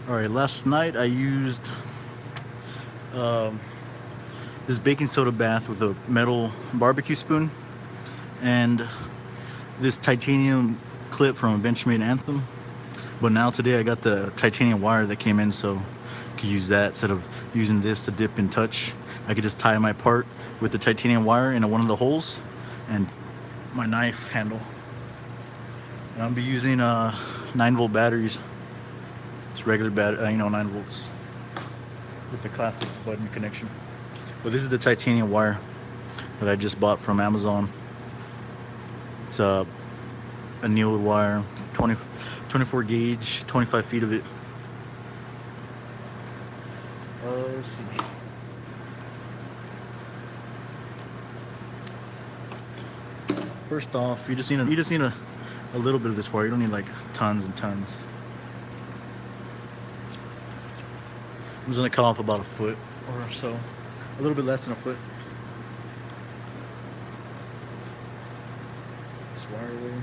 All right, last night I used um, this baking soda bath with a metal barbecue spoon and this titanium clip from a Benchmade Anthem. But now today I got the titanium wire that came in, so I could use that instead of using this to dip and touch. I could just tie my part with the titanium wire into one of the holes and my knife handle. And I'll be using 9-volt batteries. It's regular 9 volts with the classic button connection. But this is the titanium wire that I just bought from Amazon. It's a annealed wire, 24 gauge, 25 feet of it. Let's see. First off, you just need a little bit of this wire. You don't need like tons and tons. I'm just gonna cut off about a foot or so, a little bit less than a foot. This wire away.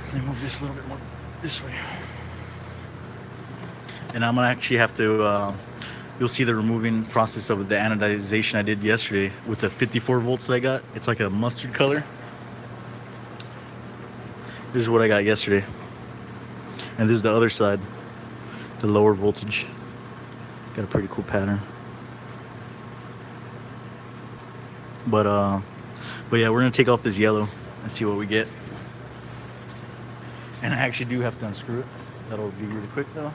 Let me move this a little bit more this way. And I'm gonna actually have to, you'll see the removing process of the anodization I did yesterday with the 54 volts that I got. It's like a mustard color. This is what I got yesterday. And this is the other side, the lower voltage. Got a pretty cool pattern. But yeah, we're gonna take off this yellow and see what we get. And I actually do have to unscrew it. That'll be really quick though.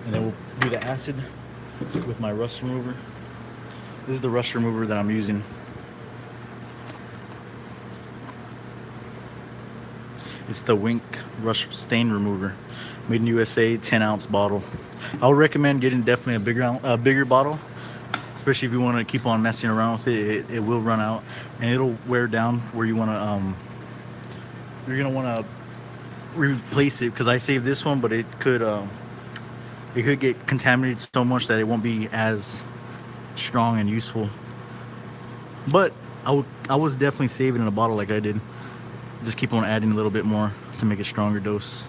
And then we'll do the acid with my rust remover. This is the rust remover that I'm using. It's the Wink Rust Stain Remover, made in USA, 10-ounce bottle. I would recommend getting definitely a bigger bottle, especially if you want to keep on messing around with it. It will run out and it'll wear down where you want to. You're gonna want to replace it because I saved this one, but it could get contaminated so much that it won't be as strong and useful. But I was definitely saving in a bottle like I did. Just keep on adding a little bit more to make a stronger dose.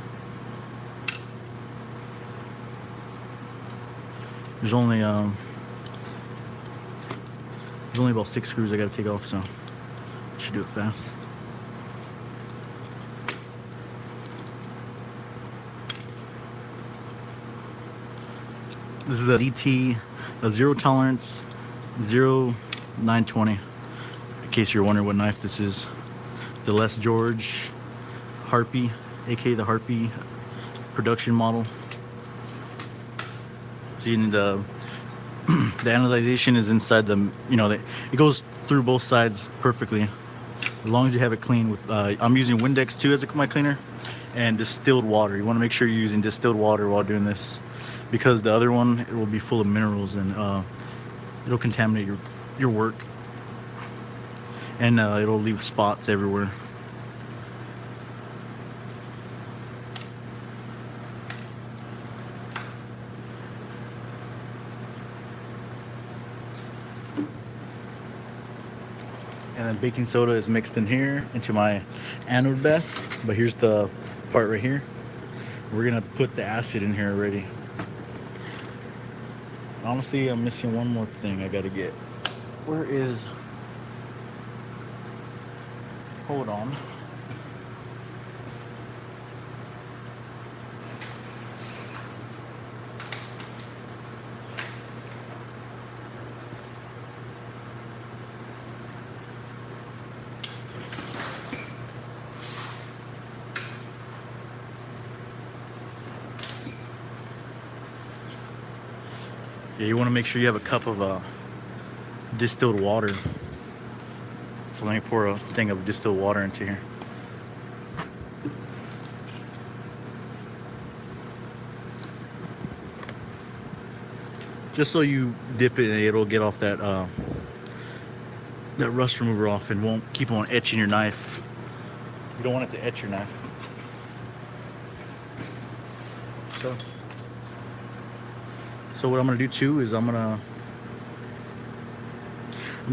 There's only about 6 screws I gotta take off, so I should do it fast. This is a ZT, a zero tolerance 0920. In case you're wondering what knife this is. The Les George Harpy, aka the Harpy production model. See, the anodization is inside the, it goes through both sides perfectly, as long as you have it clean. With I'm using Windex 2 as my cleaner, and distilled water. You want to make sure you're using distilled water while doing this, because the other one, it will be full of minerals and it'll contaminate your work. And it'll leave spots everywhere. And then baking soda is mixed in here into my anode bath. But here's the part right here. We're gonna put the acid in here already. Honestly, I'm missing one more thing I gotta get. Where is... Hold on. Yeah, you want to make sure you have a cup of distilled water. So let me pour a thing of distilled water into here. Just so you dip it and it'll get off that rust remover off and won't keep on etching your knife. You don't want it to etch your knife. So So what I'm gonna do too is I'm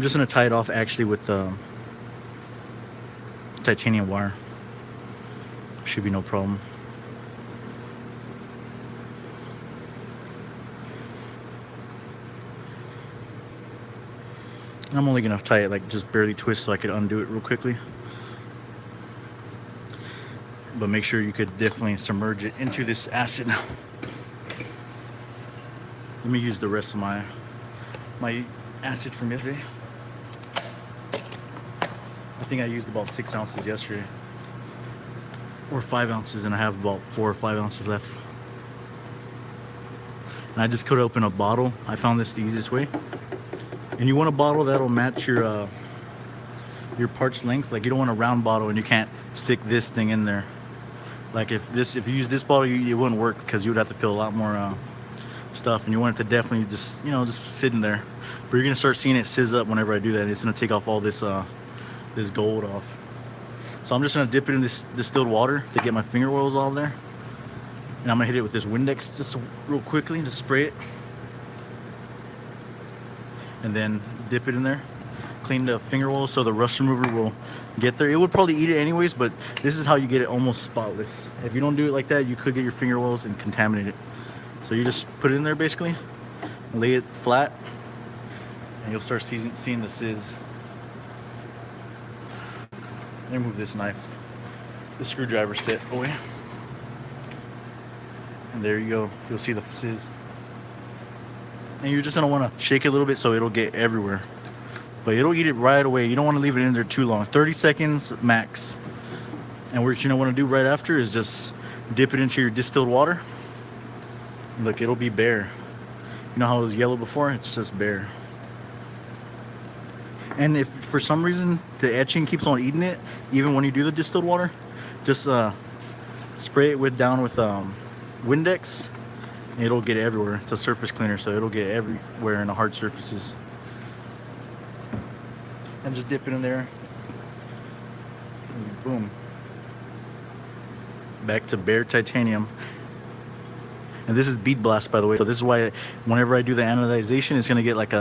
just gonna tie it off actually with the titanium wire. Should be no problem. I'm only gonna tie it like just barely twist so I could undo it real quickly. But make sure you could definitely submerge it into this acid. Let me use the rest of my acid from yesterday. I think I used about 6 ounces yesterday, or 5 ounces, and I have about 4 or 5 ounces left. And I just cut open a bottle. I found this the easiest way. And you want a bottle that'll match your parts length. Like you don't want a round bottle and you can't stick this thing in there. Like if you use this bottle, it wouldn't work because you would have to fill a lot more stuff, and you want it to definitely just sit in there. But you're gonna start seeing it sizz up whenever I do that. It's gonna take off all this this gold off. So I'm just gonna dip it in this distilled water to get my finger oils all there, and I'm gonna hit it with this Windex just real quickly to spray it, and then dip it in there. Clean the finger oil so the rust remover will get there. It would probably eat it anyways, but this is how you get it almost spotless. If you don't do it like that, you could get your finger oils and contaminate it. So you just put it in there basically, lay it flat, and you'll start seeing the sizz. Let me move this knife, the screwdriver set away. And there you go, you'll see the sizz. And you're just gonna wanna shake it a little bit so it'll get everywhere. But it'll eat it right away. You don't wanna leave it in there too long, 30 seconds max. And what you wanna do right after is just dip it into your distilled water. Look, it'll be bare. You know how it was yellow before? It's just bare. And if for some reason the etching keeps on eating it, even when you do the distilled water, just spray it down with Windex. And it'll get everywhere. It's a surface cleaner, so it'll get everywhere in the hard surfaces. And just dip it in there. And boom. Back to bare titanium. And this is bead blast, by the way. So this is why whenever I do the anodization, it's gonna get like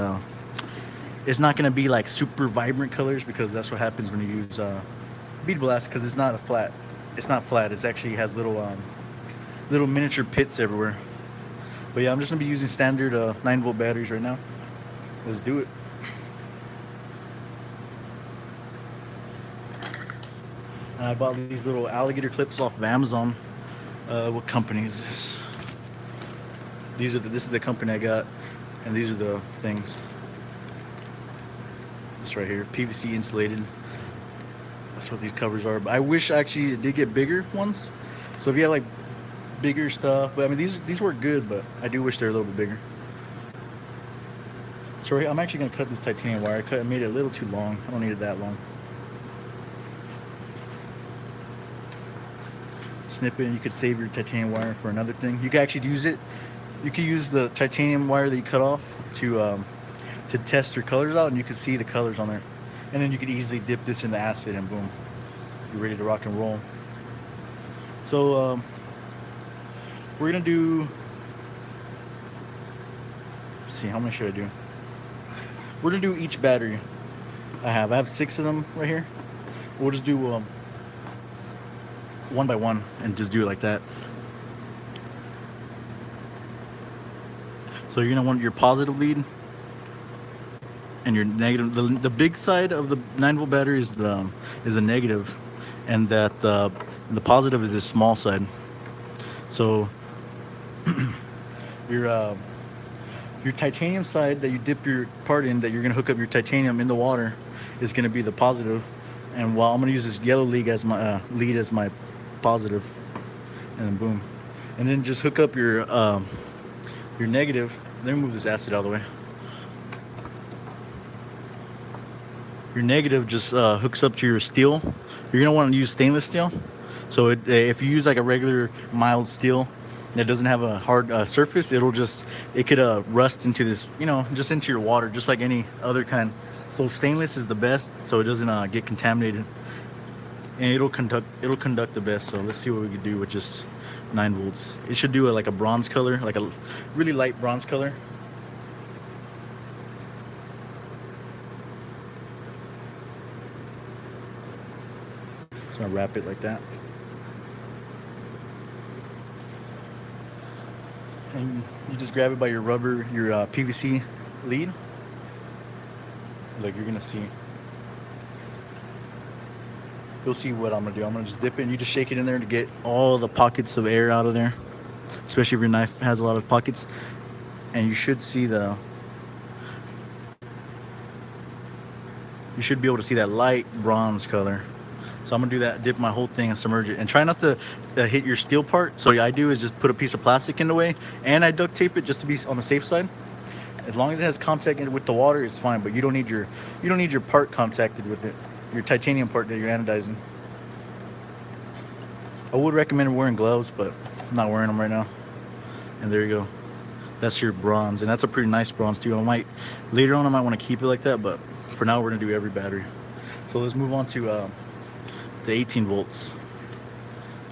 it's not gonna be like super vibrant colors, because that's what happens when you use bead blast, because it's not flat. It actually has little miniature pits everywhere. But yeah, I'm just gonna be using standard 9-volt batteries right now. Let's do it. I bought these little alligator clips off of Amazon. What company is this? This is the company I got, and these are the things. This right here, PVC insulated. That's what these covers are. But I wish actually it did get bigger ones. So if you have like bigger stuff, but I mean these work good, but I do wish they're a little bit bigger. So I'm actually gonna cut this titanium wire. I made it a little too long. I don't need it that long. Snip it, and you could save your titanium wire for another thing. You can actually use it. You can use the titanium wire that you cut off to test your colors out, and you can see the colors on there. And then you could easily dip this in the acid, and boom, you're ready to rock and roll. So we're gonna do. Let's see, how many should I do? We're gonna do each battery. I have 6 of them right here. We'll just do one by one and just do it like that. So you're gonna want your positive lead and your negative. The big side of the 9-volt battery is a negative, and that the positive is this small side. So your titanium side that you dip your part in, that you're gonna hook up your titanium in the water, is gonna be the positive. And while I'm gonna use this yellow lead as my positive, and then boom, and then just hook up your negative. Let me move this acid out of the way. Your negative just hooks up to your steel. You're gonna want to use stainless steel. So if you use like a regular mild steel that doesn't have a hard surface, it could rust into this, just into your water, just like any other kind. So stainless is the best, so it doesn't get contaminated, and it'll conduct the best. So let's see what we can do with just 9 volts. It should do like a bronze color, like a really light bronze color. So I wrap it like that. And you just grab it by your PVC lead. Look, you're gonna see. You'll see what I'm gonna do. I'm gonna just dip it and you just shake it in there to get all the pockets of air out of there. Especially if your knife has a lot of pockets. And you should see you should be able to see that light bronze color. So I'm gonna do that, dip my whole thing and submerge it. And try not to hit your steel part. So what I do is just put a piece of plastic in the way and I duct tape it just to be on the safe side. As long as it has contact with the water, it's fine. But you don't need your part contacted with it, your titanium part that you're anodizing. I would recommend wearing gloves, but I'm not wearing them right now. And there you go. That's your bronze, and that's a pretty nice bronze too. Later on I might want to keep it like that, but for now we're gonna do every battery. So let's move on to the 18 volts,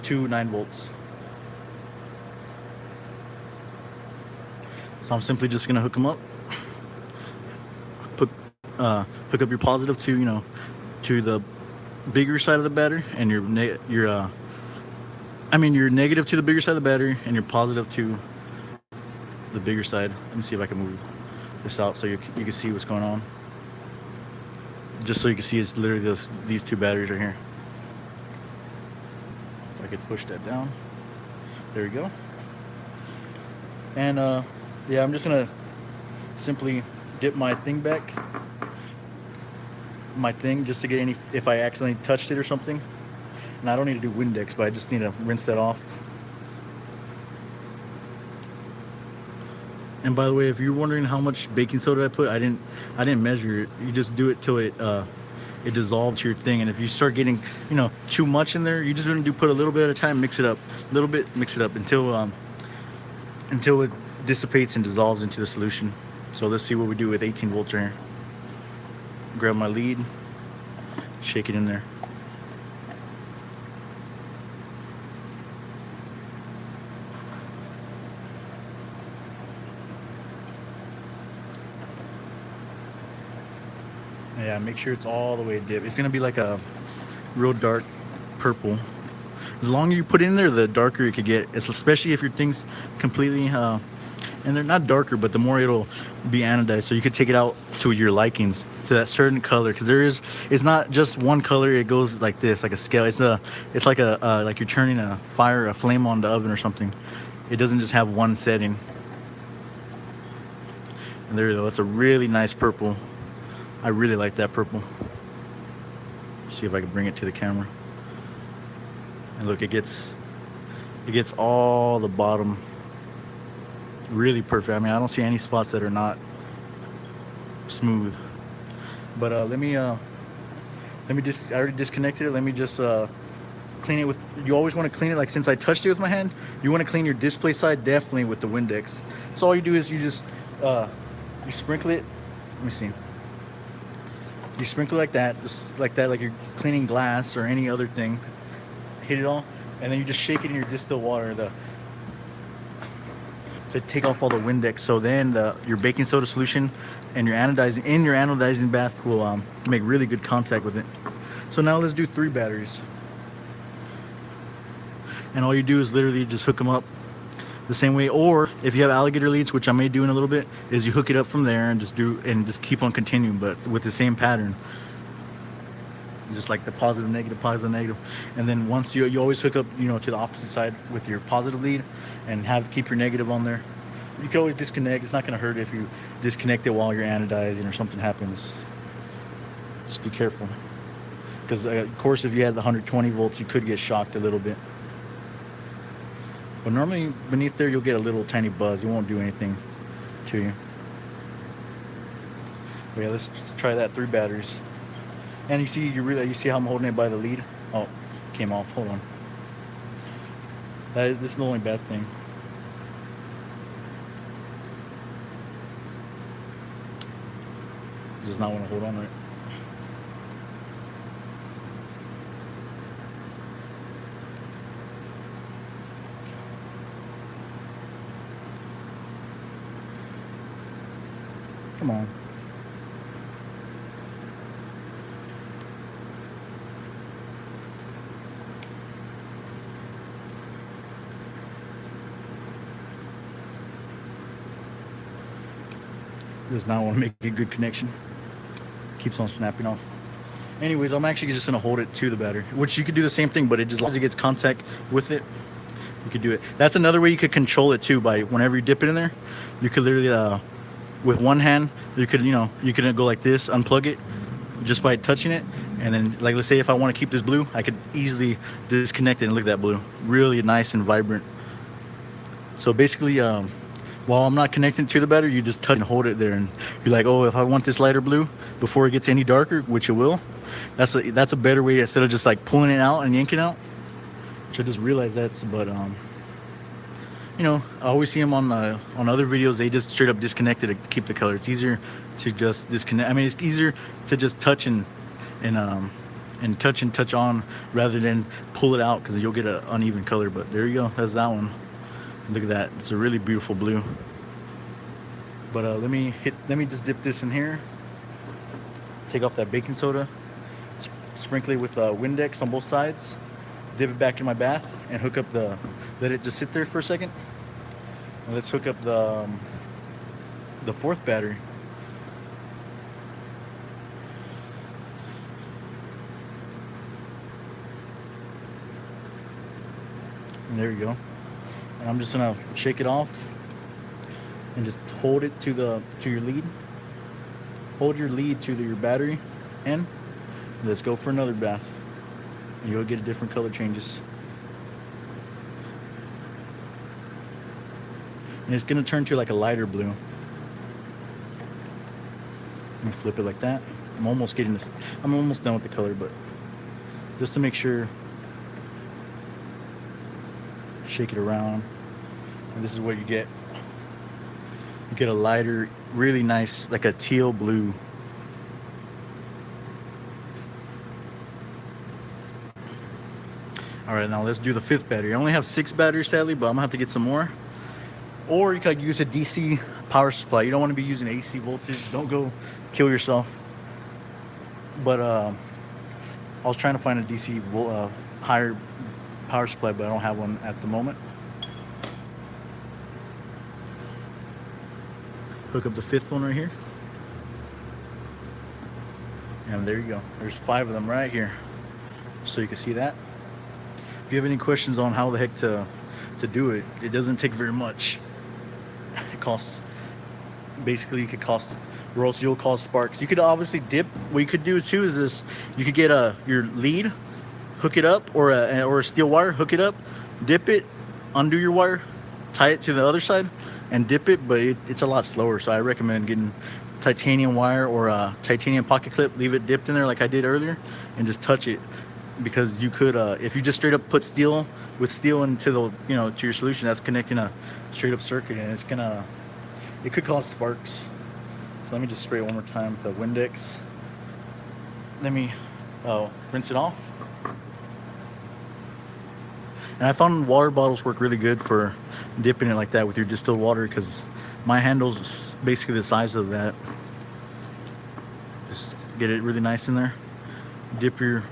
2 9 volts. So I'm simply just gonna hook them up. Hook up your positive to to the bigger side of the battery, and your negative to the bigger side of the battery, and your positive to the bigger side. Let me see if I can move this out so you can see what's going on. Just so you can see, it's literally these 2 batteries right here. If I could push that down. There we go. And yeah, I'm just gonna simply dip my thing back, just to get if I accidentally touched it or something. And I don't need to do Windex, but I just need to rinse that off. And by the way, if you're wondering how much baking soda I put, I didn't measure it. You just do it till it dissolves to your thing. And if you start getting too much in there, you just want to put a little bit at a time, mix it up a little bit, mix it up until it dissipates and dissolves into the solution. So let's see what we do with 18 volts right here. Grab my lead, shake it in there. Yeah, make sure it's all the way dipped. It's gonna be like a real dark purple. The longer you put it in there, the darker it could get. It's especially if your thing's completely and they're not darker, but the more it'll be anodized. So you could take it out to your likings, to that certain color, because it's not just one color. It goes like this, like a scale. It's like like you're turning a flame on the oven or something. It doesn't just have one setting. And there you go. It's a really nice purple. I really like that purple. See if I can bring it to the camera. And look, it gets all the bottom really perfect. I mean, I don't see any spots that are not smooth. But I already disconnected it. Let me just clean it with, you always want to clean it, like since I touched it with my hand, you want to clean your display side definitely with the Windex. So all you do is you just you sprinkle it. Let me see. You sprinkle like that, just like that, like you're cleaning glass or any other thing. Hit it all, and then you just shake it in your distilled water to take off all the Windex. So then your baking soda solution and your anodizing bath will make really good contact with it. So now let's do 3 batteries. And all you do is literally just hook them up the same way, or if you have alligator leads, which I may do in a little bit, is you hook it up from there and just keep on continuing, but with the same pattern, just like the positive negative. And then once you always hook up to the opposite side with your positive lead and keep your negative on there. You can always disconnect. It's not going to hurt if you disconnect it while you're anodizing or something happens. Just be careful, because of course if you had the 120 volts, you could get shocked a little bit. But normally beneath there, you'll get a little tiny buzz. It won't do anything to you. But yeah, let's try that 3 batteries. And you see how I'm holding it by the lead? Oh, came off. Hold on. This is the only bad thing. Does not want to hold on right. Come on. Does not want to make a good connection. Keeps on snapping off. Anyways, I'm actually just gonna hold it to the battery, which you could do the same thing, but it just, as long as it gets contact with it, you could do it. That's another way you could control it too, by whenever you dip it in there, you could literally, with one hand, you could, you could go like this, unplug it, just by touching it, and then, like, let's say if I want to keep this blue, I could easily disconnect it, and look at that blue, really nice and vibrant. So basically, while I'm not connecting to the battery, you just touch and hold it there, and you're like, oh, if I want this lighter blue before it gets any darker, which it will, that's a better way, instead of just like pulling it out and yanking out, which I just realized that's, but I always see them on other videos, they just straight up disconnect it to keep the color. It's easier to just disconnect. I mean, it's easier to just touch and touch on rather than pull it out, because you'll get an uneven color. But there you go, that's that one. Look at that, it's a really beautiful blue. But let me just dip this in here, take off that baking soda, sprinkle it with Windex on both sides, dip it back in my bath, and hook up let it just sit there for a second. And let's hook up the fourth battery. And there you go. And I'm just gonna shake it off and just hold it to your lead. Hold your lead to your battery, and let's go for another bath. And you'll get different color changes. And it's gonna turn to like a lighter blue. Let me flip it like that. I'm almost done with the color, but just to make sure, shake it around, and this is what you get. You get a lighter, really nice, like a teal blue. All right, now let's do the fifth battery. I only have 6 batteries, sadly, but I'm gonna have to get some more. Or you could use a DC power supply. You don't want to be using AC voltage. Don't go kill yourself. But I was trying to find a DC higher power supply, but I don't have one at the moment. Hook up the 5th one right here. And there you go. There's 5 of them right here, so you can see that. If you have any questions on how the heck to do it, it doesn't take very much. It costs, basically you could cost, or else you'll cause sparks. You could obviously dip. What you could do too is this: you could get your lead, hook it up, or a steel wire, hook it up, dip it, undo your wire, tie it to the other side, and dip it. But it's a lot slower, so I recommend getting titanium wire or a titanium pocket clip. Leave it dipped in there like I did earlier, and just touch it, because you could, if you just straight up put steel into the, to your solution, that's connecting a straight up circuit, and it could cause sparks. So let me just spray it one more time with the Windex. Let me rinse it off. And I found water bottles work really good for dipping it like that with your distilled water, because my handle's basically the size of that. Just get it really nice in there. Dip your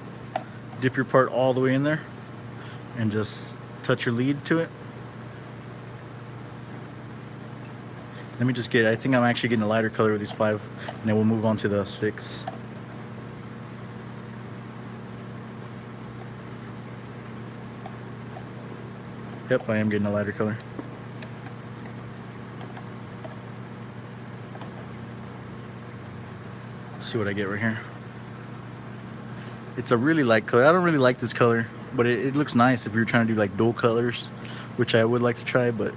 part all the way in there, and just touch your lead to it. Let me just I think I'm actually getting a lighter color with these 5, and then we'll move on to the 6. Yep, I am getting a lighter color. Let's see what I get right here. It's a really light color. I don't really like this color, but it looks nice if you're trying to do like dual colors, which I would like to try, but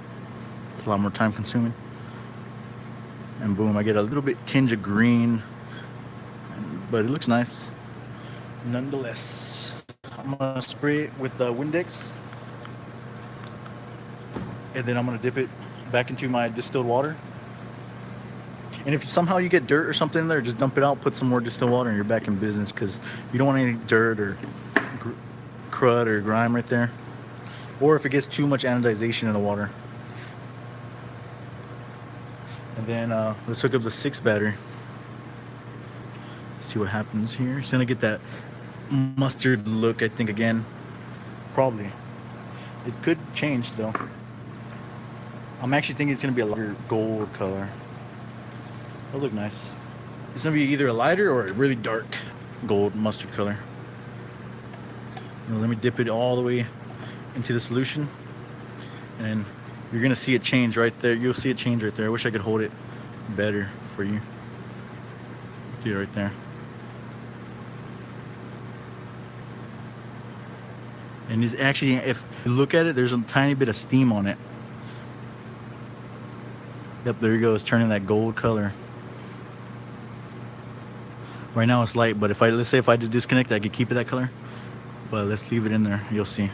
it's a lot more time consuming. And boom, I get a little bit tinge of green, but it looks nice nonetheless. I'm gonna spray it with the Windex, and then I'm gonna dip it back into my distilled water. And if somehow you get dirt or something in there, just dump it out, put some more distilled water, and you're back in business, because you don't want any dirt or crud or grime right there. Or if it gets too much anodization in the water. And then let's hook up the 6 battery. See what happens here. It's gonna get that mustard look, I think, again. Probably. It could change though. I'm actually thinking it's gonna be a lighter gold color. It'll look nice. It's gonna be either a lighter or a really dark gold mustard color. Now, let me dip it all the way into the solution, and you're gonna see it change right there. You'll see it change right there. I wish I could hold it better for you. See it right there. And it's actually, if you look at it, there's a tiny bit of steam on it. Yep, there you go. It's turning that gold color. Right now it's light, but if I, let's say if I just disconnect it, I could keep it that color. But let's leave it in there. You'll see.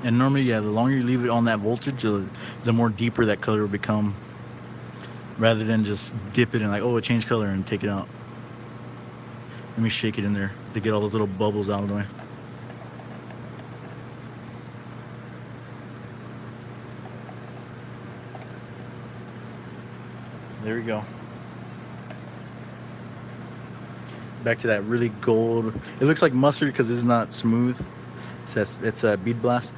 And normally, yeah, the longer you leave it on that voltage, the more deeper that color will become. Rather than just dip it and like, oh, it changed color and take it out. Let me shake it in there to get all those little bubbles out of the way. There we go. Back to that really gold. It looks like mustard because it's not smooth. It's a bead blast,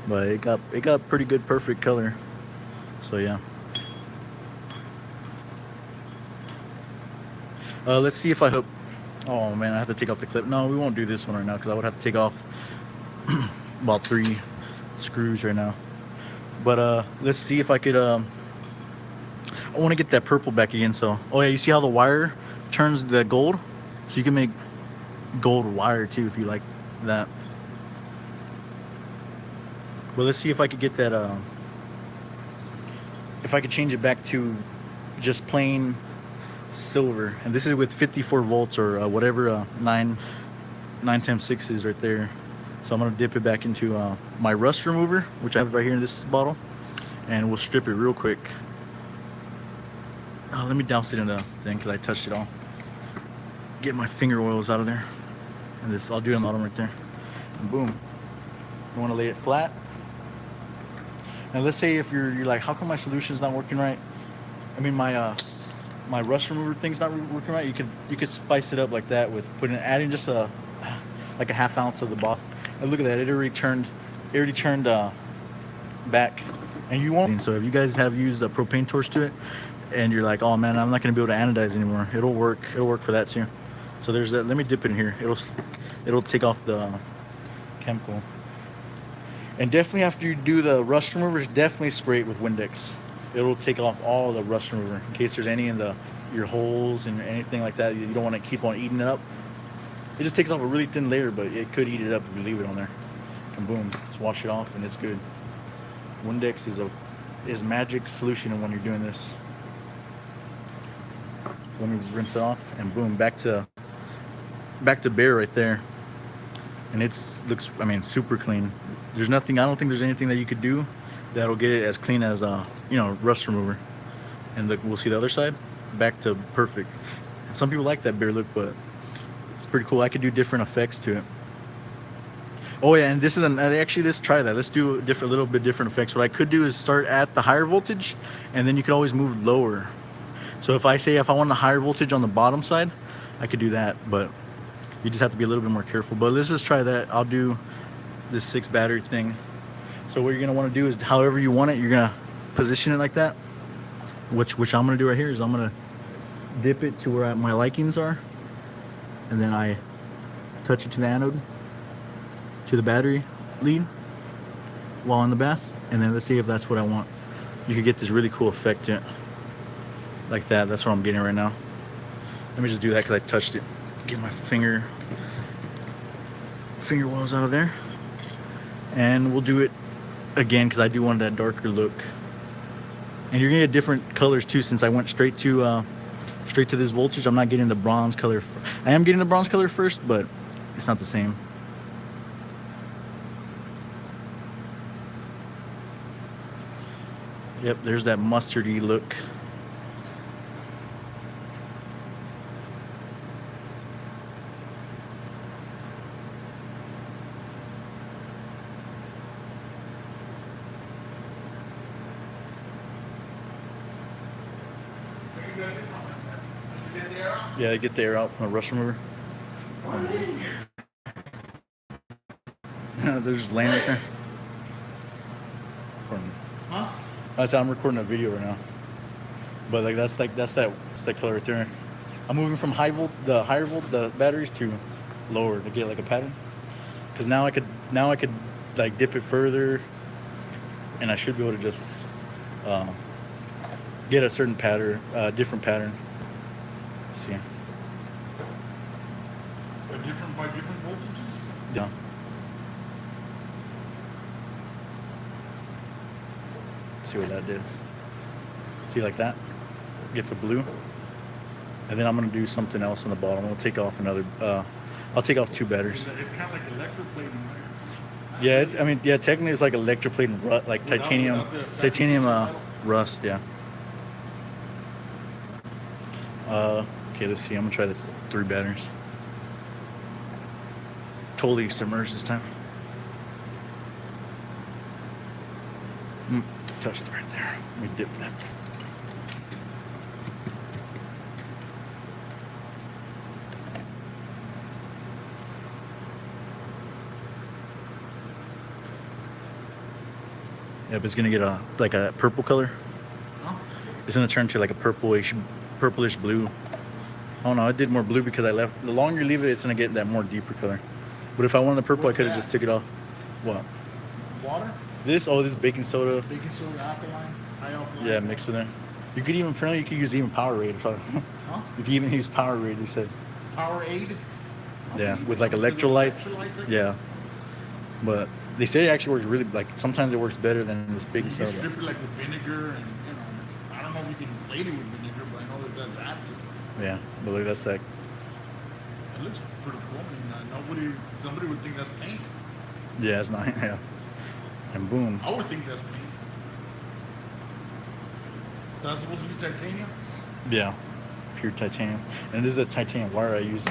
but it got pretty good, perfect color. So yeah. Let's see if I hook. Oh man, I have to take off the clip. No, we won't do this one right now because I would have to take off about 3 screws right now. But let's see if I could. I want to get that purple back again. So, oh yeah, you see how the wire turns the gold? So you can make gold wire too if you like that. But let's see if I could get that. If I could change it back to just plain silver, and this is with 54 volts or whatever 9 times 6 is right there. So I'm gonna dip it back into my rust remover, which I have right here in this bottle, and we'll strip it real quick. Let me douse it in the thing because I touched it all. Get my finger oils out of there, and this I'll do it on the bottom right there. And boom. You want to lay it flat. And let's say if you're like, how come my solution's not working right? I mean my my rust remover thing's not working right. You could spice it up like that with adding just like a ½ ounce of the bottle. And look at that, it already turned back. And you won't. So if you guys have used a propane torch to it, and you're like, oh man, I'm not gonna be able to anodize anymore, it'll work for that too. So there's that. Let me dip in here. It'll take off the chemical. And definitely after you do the rust remover, definitely spray it with Windex. It'll take off all the rust remover in case there's any in your holes and anything like that. You don't want to keep on eating it up. It just takes off a really thin layer, but it could eat it up if you leave it on there. And boom, just wash it off and it's good. Windex is magic solution when you're doing this. Let me rinse it off, and boom, back to bare right there. And looks, I mean, super clean. There's nothing, I don't think there's anything that you could do that'll get it as clean as rust remover. And look, we'll see the other side, back to perfect. Some people like that bare look, but it's pretty cool. I could do different effects to it. Oh yeah, and this is actually, let's try that. Let's do a little bit different effects. What I could do is start at the higher voltage, and then you could always move lower. So if I want the higher voltage on the bottom side, I could do that, but you just have to be a little bit more careful. But let's just try that. I'll do this 6 battery thing. So what you're gonna want to do is, however you want it, you're gonna position it like that. Which I'm gonna do right here is I'm gonna dip it to where my likings are, and then I touch it to the anode, to the battery lead, while in the bath, and then let's see if that's what I want. You could get this really cool effect to it. Like that. That's what I'm getting right now. Let me just do that because I touched it. Get my finger oils out of there, and we'll do it again because I do want that darker look. And you're gonna get different colors too, since I went straight to this voltage. I'm not getting the bronze color. I am getting the bronze color first, but it's not the same. Yep, there's that mustardy look. Yeah, get the air out from the rust remover. They're just laying right there. Huh? I'm recording a video right now. But like that's that color right there. I'm moving from higher volt the batteries to lower to get like a pattern. Because now I could like dip it further, and I should be able to just get a certain pattern, different pattern. Let's see. By different voltages? Yeah. See what that did. See, like that gets a blue, and then I'm gonna do something else on the bottom. I'll take off another. I'll take off 2 batteries. It's kind of like electroplating, right? Yeah, I mean, yeah. Technically, it's like electroplating, like titanium, rust. Yeah. Okay, let's see. I'm gonna try this 3 batteries. Totally submerged this time. Touched it right there. Let me dip that. Yep, it's gonna get a purple color. Huh? It's gonna turn to like a purplish blue. Oh no, I did more blue because I left. The longer you leave it, it's gonna get that more deeper color. But if I wanted the purple, I could have just took it off. What? Water? This? Oh, this is baking soda. Baking soda, alkaline, high alkaline. Yeah, mixed with it. You could even apparently you could use even Powerade. Huh? You could even use Powerade. He said. Powerade? Yeah, with like electrolytes. Yeah, but they say it actually works really like sometimes it works better than this baking You can soda. strip it like with vinegar, and I don't know if you can plate it with vinegar, but I know it has acid. Yeah, but look, that's like. It looks pretty cool. I mean, somebody would think that's paint. Yeah, it's not. Yeah, and boom. I would think that's paint. That's supposed to be titanium? Yeah, pure titanium. And this is the titanium wire I used.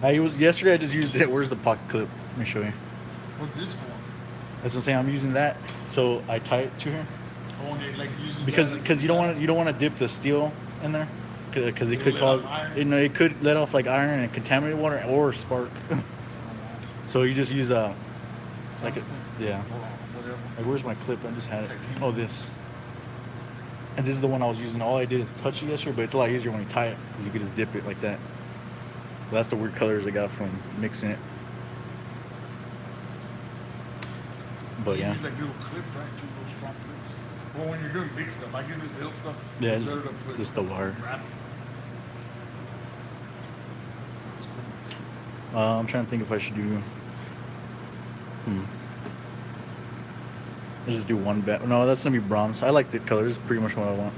Yesterday I just used it. Where's the pocket clip? Let me show you. What's this for? That's what I'm saying. I'm using that, so I tie it to here. Oh, and it like uses Because you don't want to dip the steel in there, because it could cause it could let off like iron and contaminate water or spark. So you just use like a, yeah. Whatever. Like where's my clip? I just had it. Titanium. Oh, this. And this is the one I was using. All I did is touch it yesterday, but it's a lot easier when you tie it because you could just dip it like that. But that's the weird colors I got from mixing it. But You yeah. use like little clips, right? 2 little strong clips. Well, when you're doing big stuff, I guess this little stuff. Yeah, it's better to put just the wire. wrap. I'm trying to think if I should do. Let's just do 1 bat. No, that's gonna be bronze. I like the color. This is pretty much what I want.